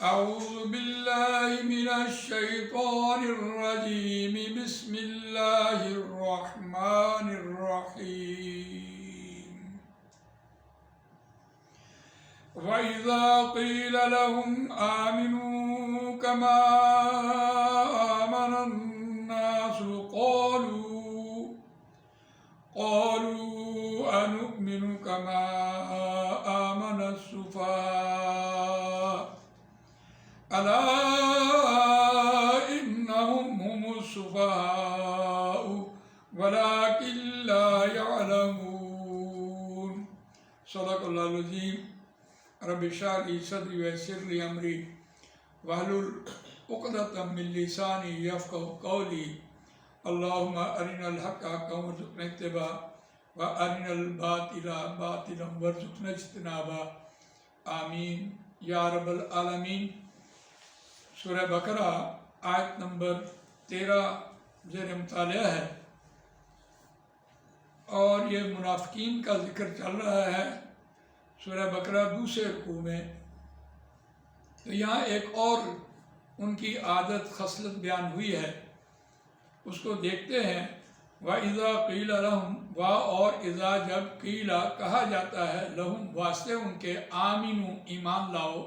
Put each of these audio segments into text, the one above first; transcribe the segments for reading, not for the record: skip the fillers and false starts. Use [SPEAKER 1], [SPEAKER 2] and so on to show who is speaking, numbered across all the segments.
[SPEAKER 1] أعوذ بالله من الشيطان الرجيم بسم الله الرحمن الرحيم وإذا قيل لهم آمنوا كما آمن الناس قالوا أنؤمن كما آمن السفهاء ألا إنهم هم السفهاء ولكن لا يعلمون صدق اللہ العظیم رب اشرح لي صدری ويسر لي أمري واحلل عقدة من لساني يفقهوا قولي اللهم أرنا الحق حقا وارزقنا اتباعه وأرنا الباطل باطلا وارزقنا اجتنابه آمین یا رب العالمین۔ سورہ بقرہ آیت نمبر 13 زیر مطالعہ ہے اور یہ منافقین کا ذکر چل رہا ہے سورہ بقرہ دوسرے رکوع میں۔ تو یہاں ایک اور ان کی عادت خصلت بیان ہوئی ہے، اس کو دیکھتے ہیں۔ وَإِذَا قِيلَ لَهُمْ اور اذا جب قیلا کہا جاتا ہے لہم واسطے ان کے آمینو ایمان لاؤ،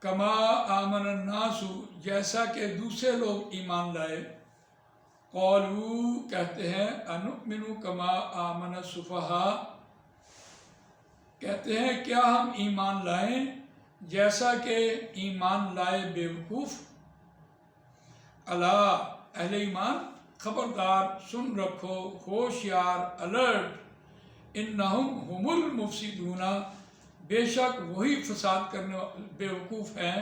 [SPEAKER 1] کما آمن الناس جیسا کہ دوسرے لوگ ایمان لائے، قالو کہتے ہیں انؤمن کما آمن السفہاء کہتے ہیں کیا ہم ایمان لائیں جیسا کہ ایمان لائے بیوقوف۔ الا اہل ایمان خبردار سن رکھو، ہوشیار، الرٹ، انہم ہم المفسدون بے شک وہی فساد کرنے بیوقوف ہیں،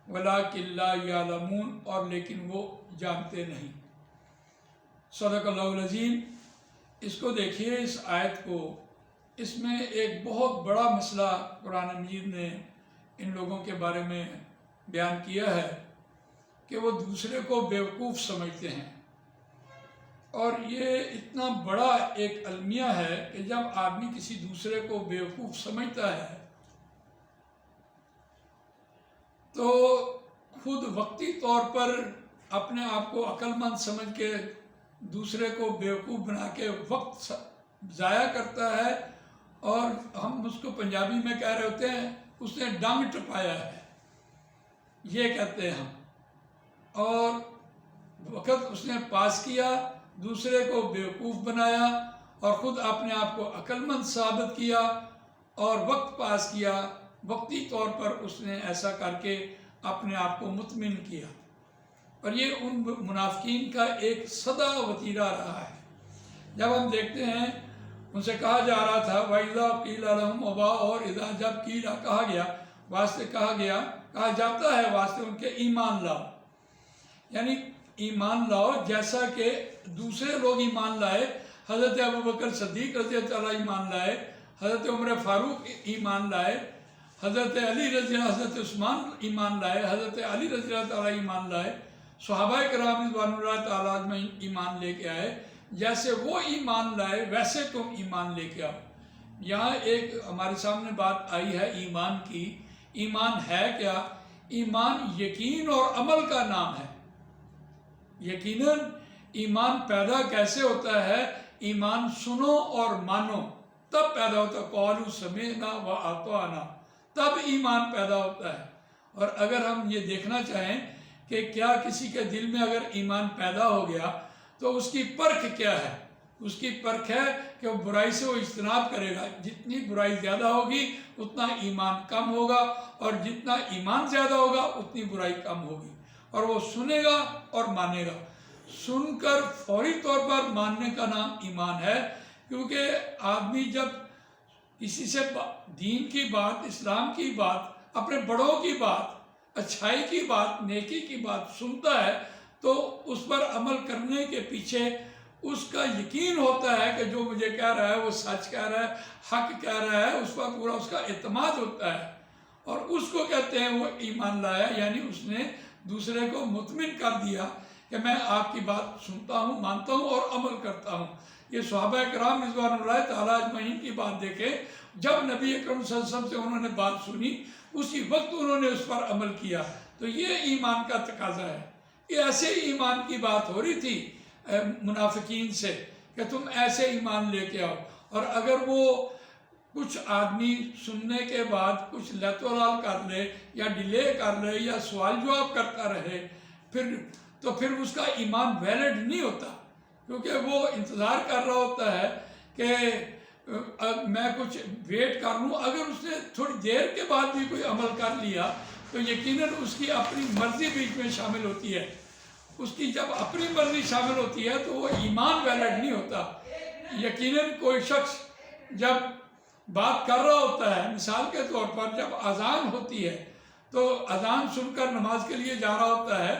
[SPEAKER 1] ولیکن لا یعلمون اور لیکن وہ جانتے نہیں۔ صدق اللہ العظیم۔ اس کو دیکھیے، اس آیت کو، اس میں ایک بہت بڑا مسئلہ قرآن مجید نے ان لوگوں کے بارے میں بیان کیا ہے کہ وہ دوسرے کو بیوقوف سمجھتے ہیں، اور یہ اتنا بڑا ایک المیہ ہے کہ جب آدمی کسی دوسرے کو بیوقوف سمجھتا ہے تو خود وقتی طور پر اپنے آپ کو عقل مند سمجھ کے دوسرے کو بیوقوف بنا کے وقت ضائع کرتا ہے، اور ہم اس کو پنجابی میں کہہ رہے ہوتے ہیں اس نے ڈنگ ٹپایا ہے، یہ کہتے ہیں ہم، اور وقت اس نے پاس کیا، دوسرے کو بیوقوف بنایا اور خود اپنے آپ کو عقل مند ثابت کیا اور وقت پاس کیا، وقتی طور پر اس نے ایسا کر کے اپنے آپ کو مطمئن کیا۔ اور یہ ان منافقین کا ایک سدا وتیرہ رہا ہے۔ جب ہم دیکھتے ہیں ان سے کہا جا رہا تھا وَإِذَا قِيلَ لَهُمْ اور اذا جب قیل کہا گیا واسطے کہا جاتا ہے واسطے ان کے ایمان لاؤ، یعنی ایمان لاؤ جیسا کہ دوسرے لوگ ایمان لائے۔ حضرت ابوبکر صدیق رضی اللہ عنہ ایمان لائے، حضرت عمر فاروق ایمان لائے، حضرت علی رضی اللہ، حضرت عثمان ایمان لائے، حضرت علی رضی اللہ تعالیٰ ایمان لائے، صحابہ کرام رضوان اللہ تعالیٰ میں ایمان لے کے آئے۔ جیسے وہ ایمان لائے ویسے تم ایمان لے کے آؤ۔ یہاں ایک ہمارے سامنے بات آئی ہے ایمان کی۔ ایمان ہے کیا؟ ایمان یقین اور عمل کا نام ہے۔ یقیناً ایمان پیدا کیسے ہوتا ہے؟ ایمان سنو اور مانو تب پیدا ہوتا ہے، قالوا سمعنا واطعنا، تب ایمان پیدا ہوتا ہے۔ اور اگر ہم یہ دیکھنا چاہیں کہ کیا کسی کے دل میں اگر ایمان پیدا ہو گیا تو اس کی پرکھ کیا ہے؟ اس کی پرکھ ہے کہ وہ برائی سے وہ اجتناب کرے گا۔ جتنی برائی زیادہ ہوگی اتنا ایمان کم ہوگا، اور جتنا ایمان زیادہ ہوگا اتنی برائی کم ہوگی۔ اور وہ سنے گا اور مانے گا۔ سن کر فوری طور پر ماننے کا نام ایمان ہے، کیونکہ آدمی جب کسی سے دین کی بات، اسلام کی بات، اپنے بڑوں کی بات، اچھائی کی بات، نیکی کی بات سنتا ہے تو اس پر عمل کرنے کے پیچھے اس کا یقین ہوتا ہے کہ جو مجھے کہہ رہا ہے وہ سچ کہہ رہا ہے، حق کہہ رہا ہے، اس پر پورا اس کا اعتماد ہوتا ہے، اور اس کو کہتے ہیں وہ ایمان لایا، یعنی اس نے دوسرے کو مطمئن کر دیا کہ میں آپ کی بات سنتا ہوں، مانتا ہوں اور عمل کرتا ہوں۔ کہ صحابہ کرام رضوان اللہ تعالیٰ اجمعین کی بات دیکھیں، جب نبی اکرم صلی اللہ علیہ وسلم سے انہوں نے بات سنی اسی وقت انہوں نے اس پر عمل کیا، تو یہ ایمان کا تقاضا ہے۔ یہ ایسے ایمان کی بات ہو رہی تھی منافقین سے کہ تم ایسے ایمان لے کے آؤ، اور اگر وہ کچھ آدمی سننے کے بعد کچھ لت و لال کر لے یا ڈیلے کر لے یا سوال جواب کرتا رہے تو پھر اس کا ایمان ویلڈ نہیں ہوتا، کیونکہ وہ انتظار کر رہا ہوتا ہے کہ میں کچھ ویٹ کر لوں۔ اگر اس نے تھوڑی دیر کے بعد بھی کوئی عمل کر لیا تو یقیناً اس کی اپنی مرضی بیچ میں شامل ہوتی ہے۔ اس کی جب اپنی مرضی شامل ہوتی ہے تو وہ ایمان ویلڈ نہیں ہوتا۔ یقیناً کوئی شخص جب بات کر رہا ہوتا ہے، مثال کے طور پر جب اذان ہوتی ہے تو اذان سن کر نماز کے لیے جا رہا ہوتا ہے،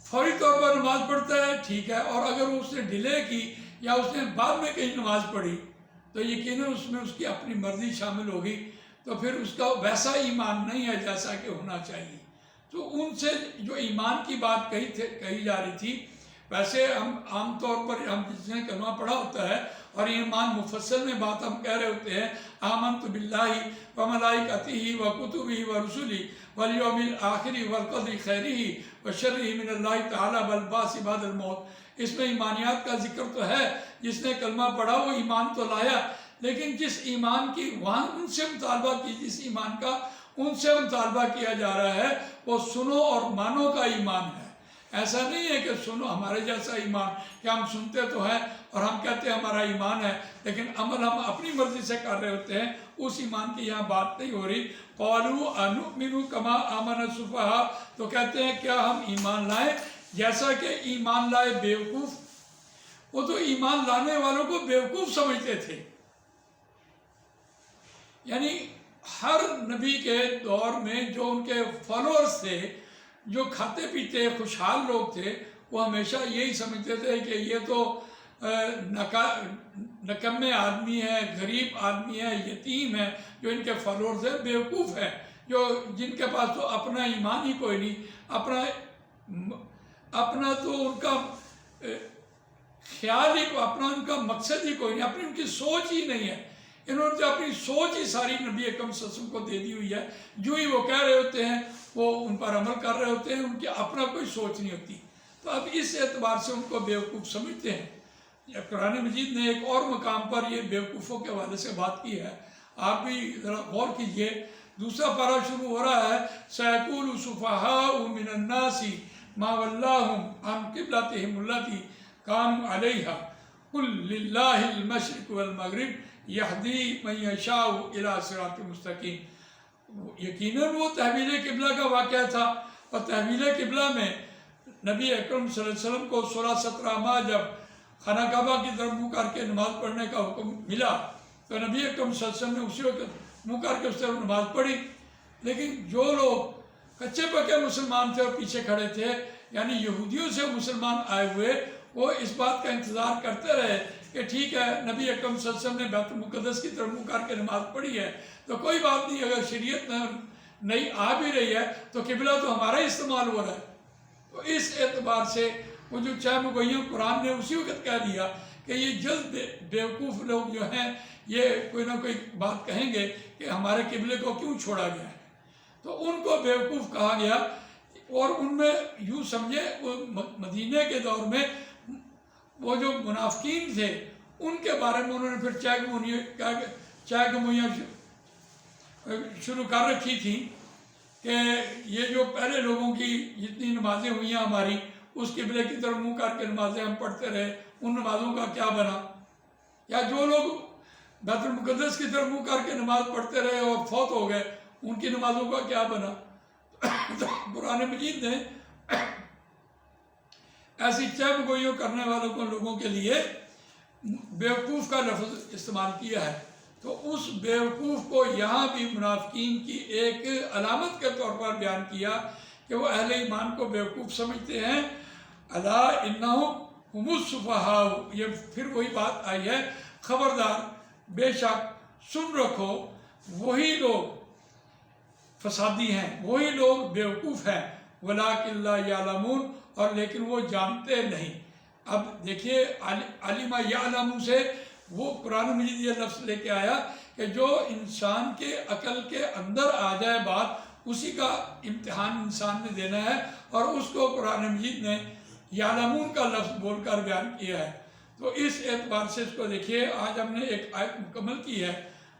[SPEAKER 1] فوری طور پر نماز پڑھتا ہے، ٹھیک ہے، اور اگر اس نے ڈیلے کی یا اس نے بعد میں کہیں نماز پڑھی تو یقیناً اس میں اس کی اپنی مرضی شامل ہوگی، تو پھر اس کا ویسا ایمان نہیں ہے جیسا کہ ہونا چاہیے۔ تو ان سے جو ایمان کی بات کہی جا رہی تھی، ویسے ہم عام طور پر ہم جس نے کلمہ پڑھا ہوتا ہے اور ایمان مفصل میں بات ہم کہہ رہے ہوتے ہیں، آمنت باللہ وملائکتہ وکتبہ ورسلہ والیوم الآخر والقدر خیرہ وشرہ من اللہ تعالی والبعث بعد الموت۔ اس میں ایمانیات کا ذکر تو ہے، جس نے کلمہ پڑھا وہ ایمان تو لایا، لیکن جس ایمان کی وہاں ان سے مطالبہ کی، جس ایمان کا ان سے مطالبہ کیا جا رہا ہے وہ سنو اور مانو کا ایمان ہے۔ ایسا نہیں ہے کہ سنو ہمارے جیسا ایمان کہ ہم سنتے تو ہیں اور ہم کہتے ہیں ہمارا ایمان ہے لیکن عمل ہم اپنی مرضی سے کر رہے ہوتے ہیں، اس ایمان کی یہاں بات نہیں ہو رہی۔ قالوا انؤمن کما آمن السفہاء، تو کہتے ہیں کیا ہم ایمان لائیں جیسا کہ ایمان لائے بیوقوف؟ وہ تو ایمان لانے والوں کو بیوقوف سمجھتے تھے۔ یعنی ہر نبی کے دور میں جو ان کے فالوورز تھے، جو کھاتے پیتے خوشحال لوگ تھے، وہ ہمیشہ یہی سمجھتے تھے کہ یہ تو نکمے آدمی ہیں، غریب آدمی ہیں، یتیم ہیں، جو ان کے فالوورز ہیں، بیوقوف ہیں، جن کے پاس تو اپنا ایمان ہی کوئی نہیں، اپنا تو ان کا خیال ہی، اپنا ان کا مقصد ہی کوئی نہیں، اپنی ان کی سوچ ہی نہیں ہے۔ انہوں نے تو اپنی سوچ ہی ساری نبی اکرم صلی اللہ علیہ وسلم کو دے دی ہوئی ہے، جو ہی وہ کہہ رہے ہوتے ہیں وہ ان پر عمل کر رہے ہوتے ہیں، ان کی اپنا کوئی سوچ نہیں ہوتی۔ تو اب اس اعتبار سے ان کو بیوقوف سمجھتے ہیں۔ قرآن مجید نے ایک اور مقام پر یہ بیوقوفوں کے حوالے سے بات کی ہے، آپ بھی ذرا غور کیجئے۔ دوسرا پارہ شروع ہو رہا ہے، سَيَقُولُ السُّفَهَاءُ مِنَ النَّاسِ مَا وَلَّاهُمْ عَنْ قِبْلَتِهِمُ الَّتِي كَانُوا عَلَيْهَا قُلْ لِلَّهِ الْمَشْرِقُ وَالْمَغْرِبُ يَهْدِي مَن يَشَاءُ إِلَىٰ صِرَاطٍ مُسْتَقِيمٍ۔ یقیناً وہ تحویل قبلہ کا واقعہ تھا، اور تحویل قبلہ میں نبی اکرم صلی اللہ علیہ وسلم کو 16-17 ماہ جب خانہ کعبہ کی طرف منہ کر کے نماز پڑھنے کا حکم ملا تو نبی اکرم صلی اللہ علیہ وسلم نے اسی وقت منہ کر کے اس طرف نماز پڑھی۔ لیکن جو لوگ کچے پکے مسلمان تھے اور پیچھے کھڑے تھے، یعنی یہودیوں سے مسلمان آئے ہوئے، وہ اس بات کا انتظار کرتے رہے کہ ٹھیک ہے نبی اکرم صلی اللہ علیہ وسلم نے بیت المقدس کی طرف منہ کر کے نماز پڑھی ہے تو کوئی بات نہیں، اگر شریعت نہیں آ بھی رہی ہے تو قبلہ تو ہمارا ہی استعمال ہو رہا ہے۔ تو اس اعتبار سے وہ جو چہ مگوئیوں قرآن نے اسی وقت کہہ دیا کہ یہ جلد بیوقوف لوگ جو ہیں یہ کوئی نہ کوئی بات کہیں گے کہ ہمارے قبلے کو کیوں چھوڑا گیا ہے، تو ان کو بیوقوف کہا گیا۔ اور ان میں یوں سمجھے وہ مدینہ کے دور میں وہ جو منافقین تھے ان کے بارے میں انہوں نے پھر چہ گمویاں شروع کر رکھی تھی کہ یہ جو پہلے لوگوں کی جتنی نمازیں ہوئی ہیں ہماری، اس قبلے کی طرف منہ کر کے نمازیں ہم پڑھتے رہے، ان نمازوں کا کیا بنا؟ یا جو لوگ بیت المقدس کی طرف منہ کر کے نماز پڑھتے رہے اور فوت ہو گئے، ان کی نمازوں کا کیا بنا؟ تو قرآن مجید نے ایسی چہ گوئیوں کرنے والوں کو لوگوں کے لیے بیوقوف کا لفظ استعمال کیا ہے۔ تو اس بیوقوف کو یہاں بھی منافقین کی ایک علامت کے طور پر بیان کیا کہ وہ اہل ایمان کو بیوقوف سمجھتے ہیں۔ الا انہم ہم السفہاء، یہ پھر وہی بات آئی ہے، خبردار بے شک سن رکھو، وہی لوگ فسادی ہیں، وہی لوگ بیوقوف ہیں، ولکن لا یعلمون، اور لیکن وہ جانتے نہیں۔ اب دیکھیے علیما یعلم سے وہ قرآن مجید یہ لفظ لے کے آیا کہ جو انسان کے عقل کے اندر آ جائے بات، اسی کا امتحان انسان نے دینا ہے، اور اس کو قرآن مجید نے یعلمون کا لفظ بول کر بیان کیا ہے۔ تو اس اعتبار سے اس کو دیکھیے، آج ہم نے ایک آیت مکمل کی ہے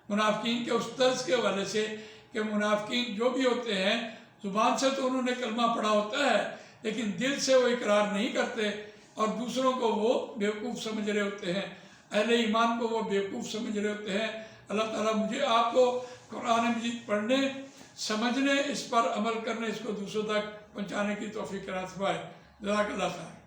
[SPEAKER 1] منافقین کے اس طرز کے حوالے سے کہ منافقین جو بھی ہوتے ہیں زبان سے تو انہوں نے کلمہ پڑھا ہوتا ہے لیکن دل سے وہ اقرار نہیں کرتے، اور دوسروں کو وہ بیوقوف سمجھ رہے ہوتے ہیں، اہل ایمان کو وہ بیوقوف سمجھ رہے ہوتے ہیں۔ اللہ تعالیٰ مجھے آپ کو قرآن مجید پڑھنے، سمجھنے، اس پر عمل کرنے، اس کو دوسروں تک پہنچانے کی توفیق عطا فرمائے۔ جزاک اللہ خیر۔